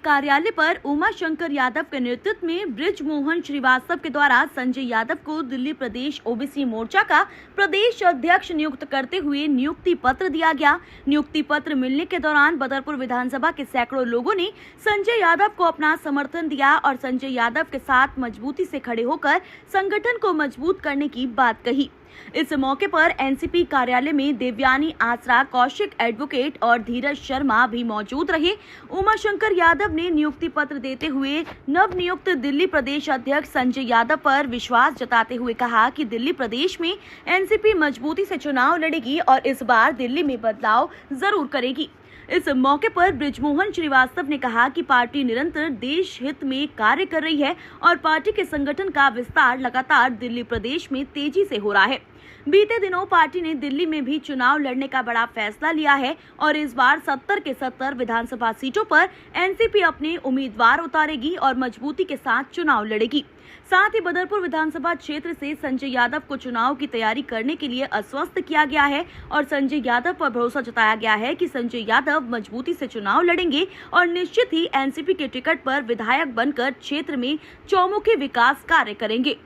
कार्यालय पर उमा शंकर यादव के नेतृत्व में ब्रिज मोहन श्रीवास्तव के द्वारा संजय यादव को दिल्ली प्रदेश ओबीसी मोर्चा का प्रदेश अध्यक्ष नियुक्त करते हुए नियुक्ति पत्र दिया गया। नियुक्ति पत्र मिलने के दौरान बदरपुर विधानसभा के सैकड़ों लोगों ने संजय यादव को अपना समर्थन दिया और संजय यादव के साथ मजबूती से खड़े होकर संगठन को मजबूत करने की बात कही। इस मौके पर एनसीपी कार्यालय में देवयानी आसरा, कौशिक एडवोकेट और धीरज शर्मा भी मौजूद रहे। उमा शंकर यादव ने नियुक्ति पत्र देते हुए नवनियुक्त दिल्ली प्रदेश अध्यक्ष संजय यादव पर विश्वास जताते हुए कहा कि दिल्ली प्रदेश में एनसीपी मजबूती से चुनाव लड़ेगी और इस बार दिल्ली में बदलाव जरूर करेगी। इस मौके पर ब्रिजमोहन श्रीवास्तव ने कहा कि पार्टी निरंतर देश हित में कार्य कर रही है और पार्टी के संगठन का विस्तार लगातार दिल्ली प्रदेश में तेजी से हो रहा है। बीते दिनों पार्टी ने दिल्ली में भी चुनाव लड़ने का बड़ा फैसला लिया है और इस बार 70 के 70 विधानसभा सीटों पर एनसीपी अपने उम्मीदवार उतारेगी और मजबूती के साथ चुनाव लड़ेगी। साथ ही बदरपुर विधानसभा क्षेत्र से संजय यादव को चुनाव की तैयारी करने के लिए आश्वस्त किया गया है और संजय यादव पर भरोसा जताया गया है कि संजय यादव मजबूती से चुनाव लड़ेंगे और निश्चित ही एनसीपी के टिकट पर विधायक बनकर क्षेत्र में चौमुखी विकास कार्य करेंगे।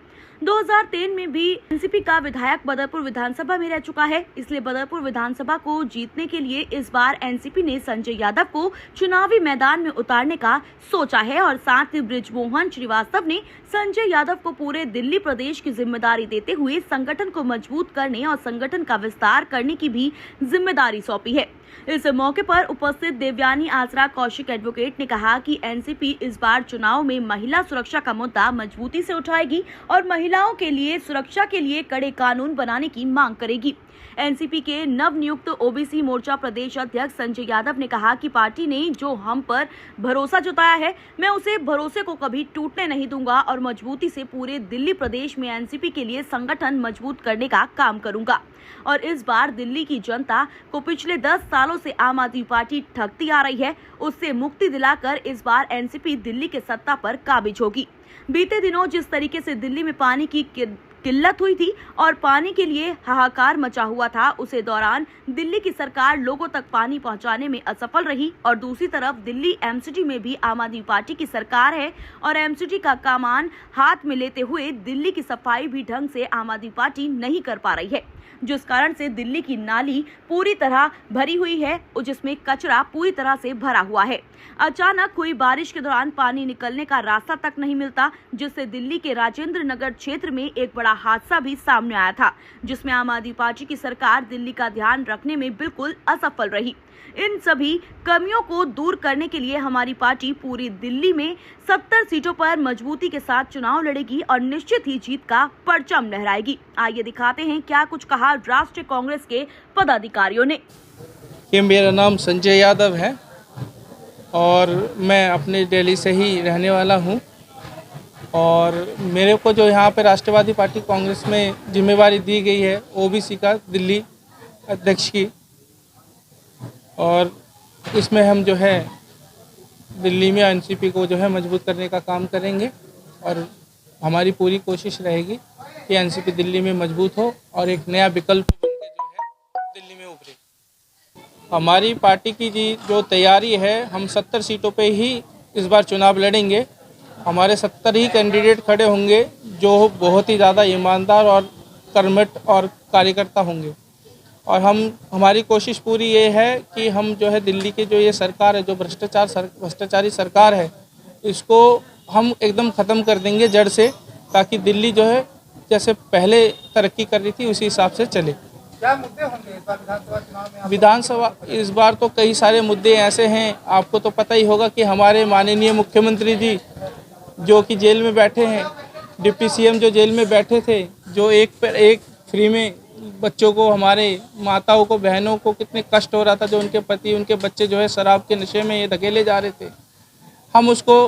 2003 में भी एनसीपी का विधायक बदरपुर विधानसभा में रह चुका है, इसलिए बदरपुर विधानसभा को जीतने के लिए इस बार एनसीपी ने संजय यादव को चुनावी मैदान में उतारने का सोचा है और साथ ही ब्रिजमोहन श्रीवास्तव ने संजय यादव को पूरे दिल्ली प्रदेश की जिम्मेदारी देते हुए संगठन को मजबूत करने और संगठन का विस्तार करने की भी जिम्मेदारी सौंपी है। इस मौके पर उपस्थित देवयानी आसरा, कौशिक एडवोकेट ने कहा कि एनसीपी इस बार चुनाव में महिला सुरक्षा का मुद्दा मजबूती से उठाएगी और महिलाओं के लिए सुरक्षा के लिए कड़े कानून बनाने की मांग करेगी। एनसीपी के नवनियुक्त ओबीसी मोर्चा प्रदेश अध्यक्ष संजय यादव ने कहा कि पार्टी ने जो हम पर भरोसा जताया है, मैं उसे भरोसे को कभी टूटने नहीं दूंगा और मजबूती से पूरे दिल्ली प्रदेश में एनसीपी के लिए संगठन मजबूत करने का काम करूंगा। और इस बार दिल्ली की जनता को पिछले 10 सालों से आम आदमी पार्टी ठगती आ रही है, उससे मुक्ति दिलाकर इस बार एनसीपी दिल्ली के सत्ता पर काबिज होगी। बीते दिनों जिस तरीके से दिल्ली में पानी की किल्लत हुई थी और पानी के लिए हाहाकार मचा हुआ था, उसे दौरान दिल्ली की सरकार लोगों तक पानी पहुंचाने में असफल रही और दूसरी तरफ दिल्ली एमसीडी में भी आम आदमी पार्टी की सरकार है और एमसीडी का कमान हाथ में लेते हुए दिल्ली की सफाई भी ढंग से आम आदमी पार्टी नहीं कर पा रही है, जिस कारण से दिल्ली की नाली पूरी तरह भरी हुई है और जिसमें कचरा पूरी तरह से भरा हुआ है। अचानक हुई बारिश के दौरान पानी निकलने का रास्ता तक नहीं मिलता, जिससे दिल्ली के राजेंद्र नगर क्षेत्र में एक बड़ा हादसा भी सामने आया था, जिसमें आम आदमी पार्टी की सरकार दिल्ली का ध्यान रखने में बिल्कुल असफल रही। इन सभी कमियों को दूर करने के लिए हमारी पार्टी पूरी दिल्ली में 70 सीटों पर मजबूती के साथ चुनाव लड़ेगी और निश्चित ही जीत का परचम लहराएगी। आइए दिखाते हैं क्या कुछ कहा राष्ट्रीय कांग्रेस के पदाधिकारियों ने। कि मेरा नाम संजय यादव है और मैं अपने दिल्ली से ही रहने वाला हूं और मेरे को जो यहाँ पे राष्ट्रवादी पार्टी कांग्रेस में जिम्मेवारी दी गई है ओबीसी का दिल्ली अध्यक्ष की, और इसमें हम जो है दिल्ली में एनसीपी को जो है मजबूत करने का काम करेंगे और हमारी पूरी कोशिश रहेगी कि एनसीपी दिल्ली में मजबूत हो और एक नया विकल्प बनके जो है दिल्ली में उभरे। हमारी पार्टी की जो तैयारी है, हम 70 सीटों पे ही इस बार चुनाव लड़ेंगे। हमारे 70 ही कैंडिडेट खड़े होंगे जो बहुत ही ज़्यादा ईमानदार और कर्मठ और कार्यकर्ता होंगे और हमारी कोशिश पूरी ये है कि हम जो है दिल्ली की जो ये सरकार है, जो भ्रष्टाचारी सरकार है, इसको हम एकदम ख़त्म कर देंगे जड़ से, ताकि दिल्ली जो है जैसे पहले तरक्की कर रही थी उसी हिसाब से चले। क्या मुद्दे होंगे इस बार विधानसभा चुनाव में? विधानसभा इस बार तो कई सारे मुद्दे ऐसे हैं, आपको तो पता ही होगा कि हमारे माननीय मुख्यमंत्री जी जो कि जेल में बैठे हैं, डिप्टी सीएम जो जेल में बैठे थे, जो एक पर एक फ्री में बच्चों को, हमारे माताओं को, बहनों को कितने कष्ट हो रहा था, जो उनके पति उनके बच्चे जो है शराब के नशे में ये धकेले जा रहे थे, हम उसको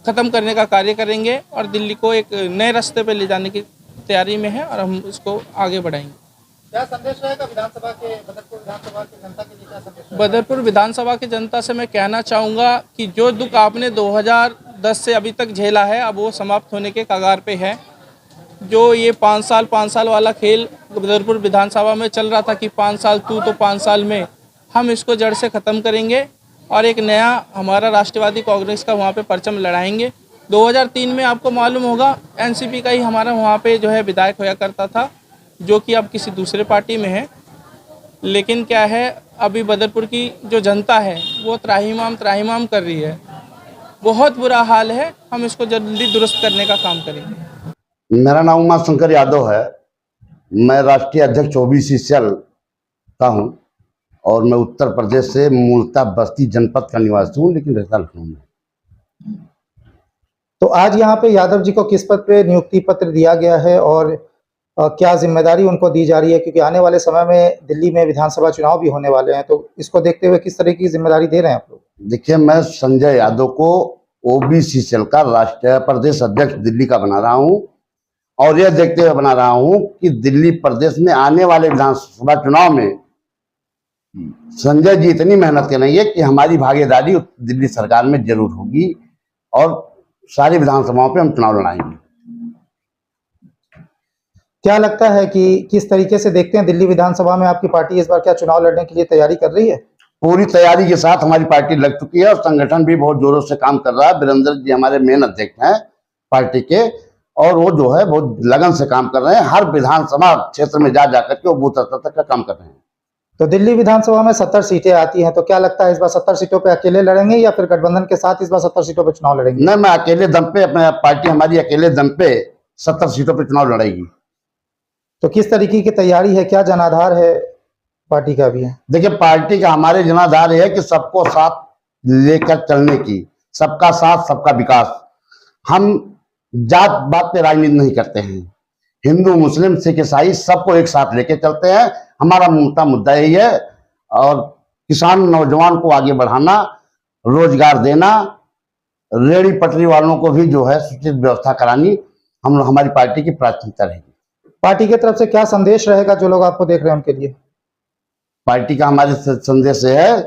ख़त्म करने का कार्य करेंगे और दिल्ली को एक नए रास्ते पे ले जाने की तैयारी में है और हम इसको आगे बढ़ाएंगे। क्या संदेश रहेगा बदरपुर विधानसभा की जनता के लिए? क्या संदेश? बदरपुर विधानसभा की जनता से मैं कहना चाहूँगा कि जो दुख आपने 2010 से अभी तक झेला है, अब वो समाप्त होने के कगार पे है। जो ये 5 साल वाला खेल बदरपुर विधानसभा में चल रहा था कि 5 साल तू तो 5 साल में, हम इसको जड़ से ख़त्म करेंगे और एक नया हमारा राष्ट्रवादी कांग्रेस का वहाँ पे परचम लड़ाएंगे। 2003 में आपको मालूम होगा एनसीपी का ही हमारा वहाँ पे जो है विधायक होया करता था, जो कि अब किसी दूसरे पार्टी में है। लेकिन क्या है, अभी बदरपुर की जो जनता है वो त्राहिमाम कर रही है। बहुत बुरा हाल है, हम इसको जल्दी दुरुस्त करने का काम करेंगे। मेरा नाम उमाशंकर यादव है। मैं राष्ट्रीय अध्यक्ष ओबीसी सेल का हूँ और मैं उत्तर प्रदेश से मूलतः बस्ती जनपद का निवासी हूँ, लेकिन रहता लखनऊ में। तो आज यहाँ पे यादव जी को किस पद पे नियुक्ति पत्र दिया गया है और क्या जिम्मेदारी उनको दी जा रही है, क्योंकि आने वाले समय में दिल्ली में विधानसभा चुनाव भी होने वाले हैं, तो इसको देखते हुए किस तरह की जिम्मेदारी दे रहे हैं आप लोग? देखिए, मैं संजय यादव को ओबीसी सेल का राष्ट्रीय प्रदेश अध्यक्ष दिल्ली का बना रहा हूँ और यह देखते हुए बना रहा हूँ कि दिल्ली प्रदेश में आने वाले विधानसभा चुनाव में संजय जी इतनी मेहनत करेंगे कि हमारी भागीदारी दिल्ली सरकार में जरूर होगी और सारी विधानसभाओं पे हम चुनाव लड़ाएंगे। क्या लगता है कि किस तरीके से देखते हैं दिल्ली विधानसभा में आपकी पार्टी इस बार क्या चुनाव लड़ने के लिए तैयारी कर रही है? पूरी तैयारी के साथ हमारी पार्टी लग चुकी है और संगठन भी बहुत जोरों से काम कर रहा है। वीरेंद्र जी हमारे मेन अध्यक्ष हैं पार्टी के और वो जो है बहुत लगन से काम कर रहे हैं। हर विधानसभा क्षेत्र में जा जाकर के वो बूथ स्तर तक का काम कर रहे हैं। तो दिल्ली विधानसभा में 70 सीटें आती हैं, तो क्या लगता है इस बार 70 सीटों पे अकेले लड़ेंगे या फिर गठबंधन के साथ इस बार 70 सीटों पे चुनाव लड़ेंगे? नहीं, मैं अकेले दम पे, अपने पार्टी हमारी अकेले दम पे 70 सीटों पे चुनाव लड़ेगी। तो किस तरीके की तैयारी है, क्या जनाधार है पार्टी का भी है? देखिए, पार्टी का हमारे जनाधार है कि सबको साथ लेकर चलने की, सबका साथ सबका विकास। हम जात बात पे राजनीति नहीं करते हैं। हिंदू मुस्लिम सिख ईसाई सबको एक साथ लेके चलते हैं। हमारा मुद्दा यही है और किसान नौजवान को आगे बढ़ाना, रोजगार देना, रेहड़ी पटरी वालों को भी जो है उचित व्यवस्था करानी हमारी पार्टी की प्राथमिकता रहेगी। पार्टी की तरफ से क्या संदेश रहेगा जो लोग आपको देख रहे हैं उनके लिए? पार्टी का हमारे संदेश है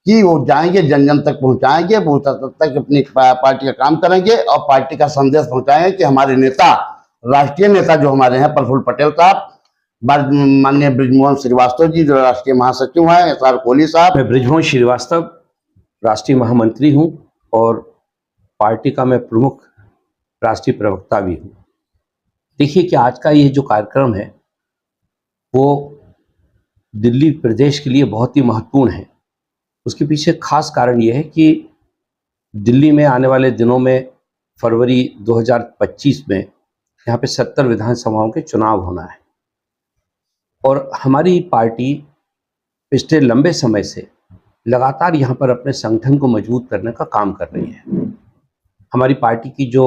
कि वो जाएंगे, जन जन तक पहुंचाएंगे, बूथ स्तर तक अपनी पार्टी का काम करेंगे और पार्टी का संदेश पहुंचाएंगे कि हमारे नेता, राष्ट्रीय नेता जो हमारे हैं प्रफुल्ल पटेल साहब, माननीय बृजमोहन श्रीवास्तव जी जो राष्ट्रीय महासचिव हैं, SR कोहली साहब। मैं बृजमोहन श्रीवास्तव राष्ट्रीय महामंत्री हूं और पार्टी का मैं प्रमुख राष्ट्रीय प्रवक्ता भी हूं। देखिए कि आज का ये जो कार्यक्रम है वो दिल्ली प्रदेश के लिए बहुत ही महत्वपूर्ण है। उसके पीछे खास कारण ये है कि दिल्ली में आने वाले दिनों में फरवरी 2025 में यहाँ पे 70 विधानसभाओं के चुनाव होना है और हमारी पार्टी पिछले लंबे समय से लगातार यहाँ पर अपने संगठन को मजबूत करने का काम कर रही है। हमारी पार्टी की जो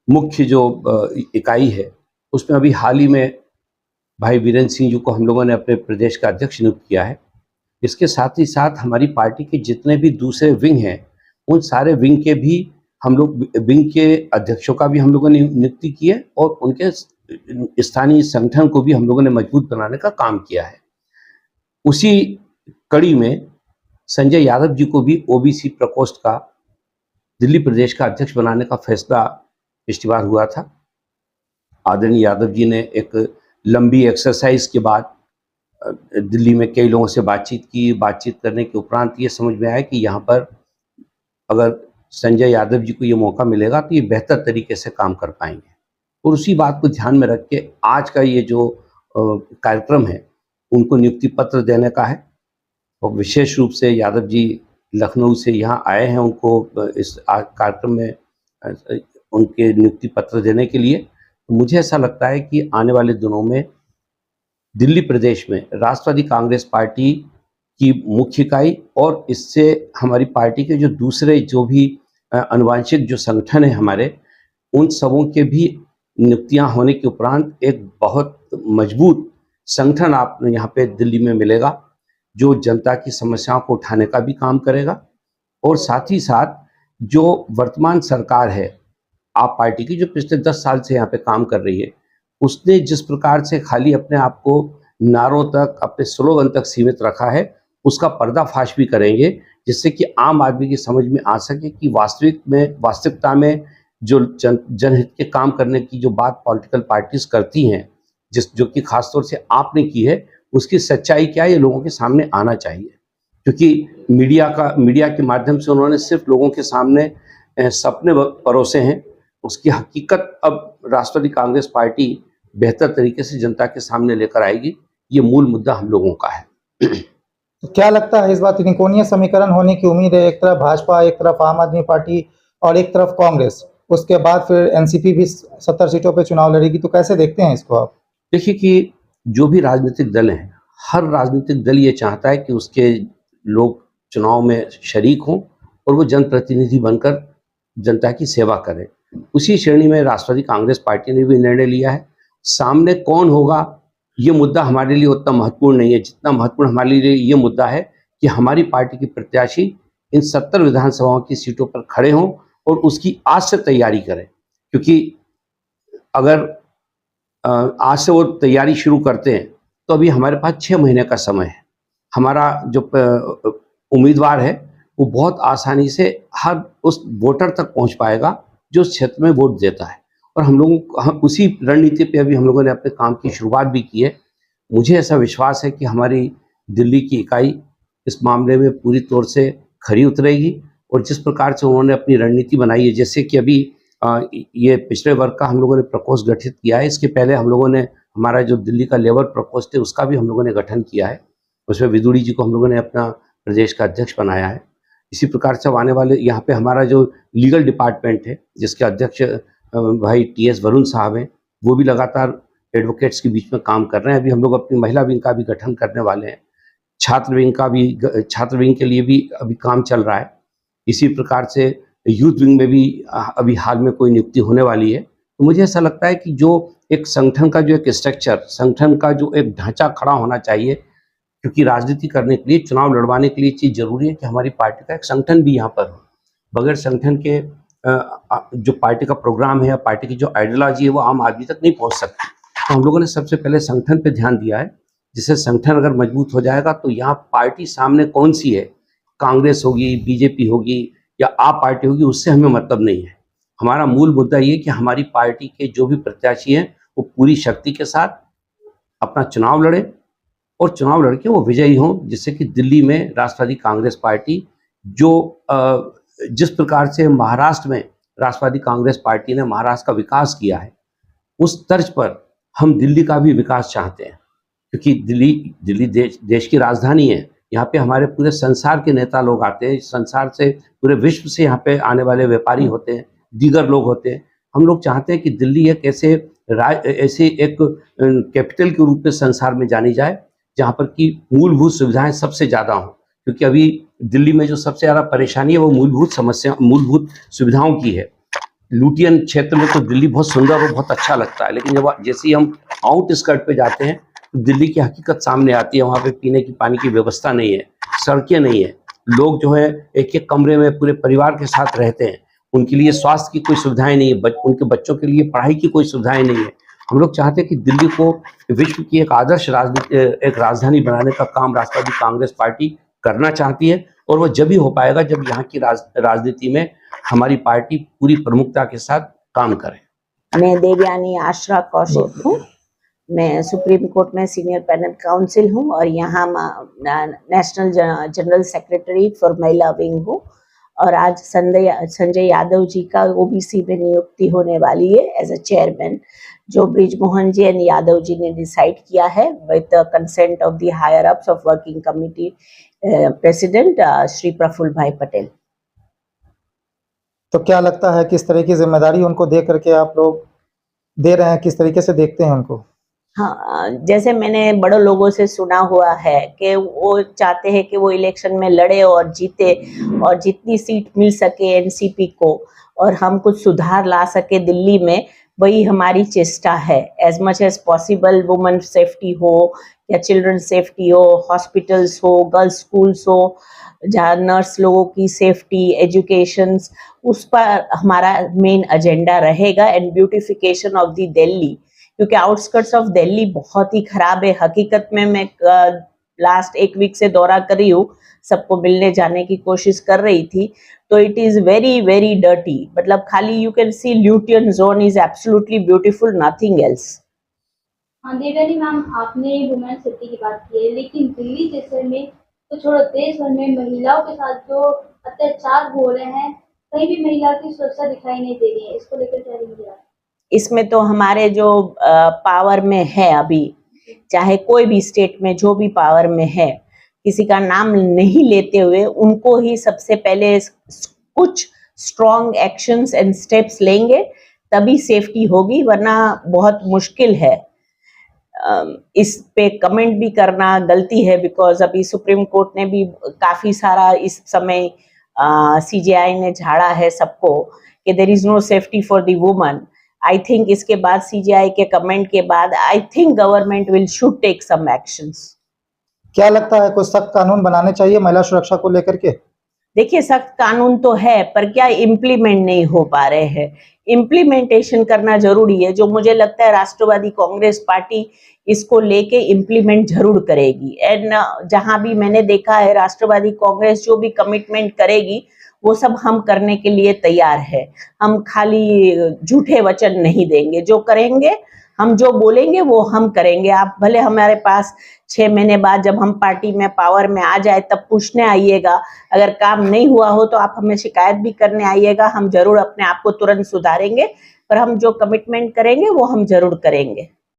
मुख्य जो इकाई है उसमें अभी हाल ही में भाई वीरेंद्र सिंह जी को हम लोगों ने अपने प्रदेश का अध्यक्ष नियुक्त किया है। इसके साथ ही साथ हमारी पार्टी के जितने भी दूसरे विंग हैं उन सारे विंग के भी हम लोग विंग के अध्यक्षों का भी हम लोगों ने नियुक्ति की है और उनके स्थानीय संगठन को भी हम लोगों ने मजबूत बनाने का काम किया है। उसी कड़ी में संजय यादव जी को भी ओबीसी प्रकोष्ठ का दिल्ली प्रदेश का अध्यक्ष बनाने का फैसला पिछली बार हुआ था। आदरणीय यादव जी ने एक लंबी एक्सरसाइज के बाद दिल्ली में कई लोगों से बातचीत करने के उपरांत ये समझ में आया कि यहाँ पर अगर संजय यादव जी को ये मौका मिलेगा तो ये बेहतर तरीके से काम कर पाएंगे और उसी बात को ध्यान में रख के आज का ये जो कार्यक्रम है उनको नियुक्ति पत्र देने का है और विशेष रूप से यादव जी लखनऊ से यहाँ आए हैं उनको इस कार्यक्रम में उनके नियुक्ति पत्र देने के लिए। मुझे ऐसा लगता है कि आने वाले दिनों में दिल्ली प्रदेश में राष्ट्रवादी कांग्रेस पार्टी की मुख्य इकाई और इससे हमारी पार्टी के जो दूसरे जो भी अनुवांशिक जो संगठन है हमारे उन सबों के भी नियुक्तियां होने के उपरांत एक बहुत मजबूत संगठन आप यहाँ पे दिल्ली में मिलेगा जो जनता की समस्याओं को उठाने का भी काम करेगा और साथ ही साथ जो वर्तमान सरकार है आप पार्टी की जो पिछले 10 साल से यहाँ पे काम कर रही है उसने जिस प्रकार से खाली अपने आप को नारों तक अपने स्लोगन तक सीमित रखा है उसका पर्दाफाश भी करेंगे जिससे कि आम आदमी की समझ में आ सके कि वास्तविकता में जो जनहित के काम करने की जो बात पॉलिटिकल पार्टीज करती हैं जो कि खासतौर से आपने की है उसकी सच्चाई क्या है ये लोगों के सामने आना चाहिए। क्योंकि मीडिया के माध्यम से उन्होंने सिर्फ लोगों के सामने सपने परोसे हैं। उसकी हकीकत अब राष्ट्रवादी कांग्रेस पार्टी बेहतर तरीके से जनता के सामने लेकर आएगी। ये मूल मुद्दा हम लोगों का है। तो क्या लगता है इस बार त्रिकोणीय समीकरण होने की उम्मीद है? एक तरफ भाजपा, एक तरफ आम आदमी पार्टी और एक तरफ कांग्रेस, उसके बाद फिर एनसीपी भी 70 सीटों पे चुनाव लड़ेगी, तो कैसे देखते हैं इसको आप? देखिए कि जो भी राजनीतिक दल हैं, हर राजनीतिक दल ये चाहता है कि उसके लोग चुनाव में शरीक हों और वो जनप्रतिनिधि बनकर जनता की सेवा करें। उसी श्रेणी में राष्ट्रवादी कांग्रेस पार्टी ने भी निर्णय लिया है। सामने कौन होगा ये मुद्दा हमारे लिए उतना महत्वपूर्ण नहीं है जितना महत्वपूर्ण हमारे लिए ये मुद्दा है कि हमारी पार्टी की प्रत्याशी इन 70 विधानसभाओं की सीटों पर खड़े हों और उसकी आज से तैयारी करें। क्योंकि अगर आज से वो तैयारी शुरू करते हैं तो अभी हमारे पास 6 महीने का समय है। हमारा जो उम्मीदवार है वो बहुत आसानी से हर उस वोटर तक पहुंच पाएगा जो उस क्षेत्र में वोट देता है। और हम उसी रणनीति पे अभी हम लोगों ने अपने काम की शुरुआत भी की है। मुझे ऐसा विश्वास है कि हमारी दिल्ली की इकाई इस मामले में पूरी तौर से खरी उतरेगी और जिस प्रकार से उन्होंने अपनी रणनीति बनाई है, जैसे कि अभी ये पिछड़े वर्ग का हम लोगों ने प्रकोष्ठ गठित किया है। इसके पहले हम लोगों ने हमारा जो दिल्ली का लेबर प्रकोष्ठ है उसका भी हम लोगों ने गठन किया है। उसमें विदुड़ी जी को हम लोगों ने अपना प्रदेश का अध्यक्ष बनाया है। इसी प्रकार से आने वाले यहाँ पे हमारा जो लीगल डिपार्टमेंट है जिसके अध्यक्ष भाई TS वरुण साहब हैं, वो भी लगातार एडवोकेट्स के बीच में काम कर रहे हैं। अभी हम लोग अपनी महिला विंग का भी गठन करने वाले हैं। छात्र विंग के लिए भी अभी काम चल रहा है। इसी प्रकार से यूथ विंग में भी अभी हाल में कोई नियुक्ति होने वाली है। तो मुझे ऐसा लगता है कि जो एक संगठन का जो एक स्ट्रक्चर, संगठन का जो एक ढांचा खड़ा होना चाहिए, क्योंकि राजनीति करने के लिए, चुनाव लड़वाने के लिए चीज़ जरूरी है कि हमारी पार्टी का एक संगठन भी यहाँ पर हो। बगैर संगठन के जो पार्टी का प्रोग्राम है या पार्टी की जो आइडियोलॉजी है वो आम आदमी तक नहीं पहुँच सकती। तो हम लोगों ने सबसे पहले संगठन पे ध्यान दिया है, जिससे संगठन अगर मजबूत हो जाएगा तो यहाँ पार्टी सामने कौन सी है, कांग्रेस होगी, बीजेपी होगी या आप पार्टी होगी, उससे हमें मतलब नहीं है। हमारा मूल मुद्दा ये कि हमारी पार्टी के जो भी प्रत्याशी हैं वो पूरी शक्ति के साथ अपना चुनाव लड़े और चुनाव लड़के वो विजयी हों, जिससे कि दिल्ली में राष्ट्रवादी कांग्रेस पार्टी जो जिस प्रकार से महाराष्ट्र में राष्ट्रवादी कांग्रेस पार्टी ने महाराष्ट्र का विकास किया है, उस तर्ज पर हम दिल्ली का भी विकास चाहते हैं। क्योंकि दिल्ली देश की राजधानी है। यहाँ पे हमारे पूरे संसार के नेता लोग आते हैं, संसार से, पूरे विश्व से यहाँ पे आने वाले व्यापारी होते हैं, दीगर लोग होते हैं। हम लोग चाहते हैं कि दिल्ली एक ऐसे एक कैपिटल के रूप में संसार में जानी जाए, जहाँ पर की मूलभूत सुविधाएं सबसे ज़्यादा हों। क्योंकि अभी दिल्ली में जो सबसे ज़्यादा परेशानी है वो मूलभूत सुविधाओं की है। लुटियन क्षेत्र में तो दिल्ली बहुत सुंदर और बहुत अच्छा लगता है, लेकिन जब जैसे ही हम आउटस्कर्ट पे जाते हैं तो दिल्ली की हकीकत सामने आती है। वहाँ पे पीने की पानी की व्यवस्था नहीं है, सड़कें नहीं है, लोग जो है एक एक कमरे में पूरे परिवार के साथ रहते हैं, उनके लिए स्वास्थ्य की कोई सुविधाएं नहीं है, उनके बच्चों के लिए पढ़ाई की कोई सुविधाएं नहीं है। हम लोग चाहते हैं कि दिल्ली को विश्व की एक आदर्श राजधानी बनाने का काम राष्ट्रवादी कांग्रेस पार्टी करना चाहती है, और वो जब ही हो पाएगा जब यहाँ की राजनीति में हमारी पार्टी पूरी प्रमुखता के साथ काम करे। मैं देवयानी आश्रा कौशिक हूँ। मैं सुप्रीम कोर्ट में सीनियर पैनल काउंसिल हूँ और यहाँ नेशनल जनरल सेक्रेटरी फॉर महिला विंग हूँ। और आज संजय यादव जी का ओबीसी में नियुक्ति होने वाली है एज अ चेयरमैन, जो ब्रिजमोहन जी एंड यादव जी ने डिसाइड किया है with the consent of the higher ups of working committee president Shri Praful bhai Patel. तो क्या लगता है किस तरह की जिम्मेदारी उनको दे करके आप लोग दे रहे हैं, किस तरीके से देखते हैं उनको? हाँ, जैसे मैंने बड़े लोगों से सुना हुआ है कि वो चाहते हैं कि वो इलेक्शन में लड़े और जीते और जितनी सीट मिल सके एनसीपी को और हम कुछ सुधार ला सके दिल्ली में, वही हमारी चेष्टा है। As much as possible women safety हो या चिल्ड्रन सेफ्टी हो, हॉस्पिटल्स हो, गर्ल्स स्कूल्स हो, जहाँ नर्स लोगों की सेफ्टी, एजुकेशन, उस पर हमारा मेन एजेंडा रहेगा। And beautification of the Delhi, क्योंकि आउटस्कर्ट्स ऑफ दिल्ली बहुत ही खराब है। हकीकत में मैं लास्ट एक वीक से दौरा कर रही हूँ, सबको मिलने जाने की कोशिश कर रही थी, तो it is very very dirty. मतलब खाली you can see Lutyens zone is absolutely beautiful, nothing else. हाँ देवयानी मैम, आपने वुमेन सेफ्टी की बात की है, लेकिन दिल्ली जैसे में तो छोड़ो, देश भर में महिलाओं के साथ जो अत्याचार हो रहे हैं, कहीं भी महिला की सुरक्षा दिखाई नहीं दे रही है, इसको लेकर क्या रहेंगे आप? इसमें तो हमारे जो पावर में है अभी, चाहे कोई भी स्टेट में जो भी पावर में है, किसी का नाम नहीं लेते हुए उनको ही सबसे पहले कुछ स्ट्रॉन्ग एक्शंस एंड स्टेप्स लेंगे, तभी सेफ्टी होगी, वरना बहुत मुश्किल है। इस पे कमेंट भी करना गलती है, बिकॉज अभी सुप्रीम कोर्ट ने भी काफी सारा इस समय सीजेआई ने झाड़ा है सबको कि there is no safety for the woman. I think इसके बाद सीजेआई के कमेंट के बाद I think government will should take some actions. क्या लगता है कुछ सख्त कानून बनाने चाहिए महिला सुरक्षा को लेकर के? देखिए, सख्त कानून तो है, पर क्या इम्प्लीमेंट नहीं हो पा रहे हैं। इम्प्लीमेंटेशन करना जरूरी है, जो मुझे लगता है राष्ट्रवादी कांग्रेस पार्टी इसको लेके इम्प्लीमेंट जरूर करेगी। एंड जहां भी मैंने देखा है, राष्ट्रवादी कांग्रेस जो भी कमिटमेंट करेगी वो सब हम करने के लिए तैयार है। हम खाली झूठे वचन नहीं देंगे, जो करेंगे, हम जो बोलेंगे वो हम करेंगे। आप भले हमारे पास 6 महीने बाद जब हम पार्टी में पावर में आ जाए तब पूछने आइएगा, अगर काम नहीं हुआ हो तो आप हमें शिकायत भी करने आइएगा, हम जरूर अपने आप को तुरंत सुधारेंगे, पर हम जो कमिटमेंट करेंगे वो हम जरूर करेंगे।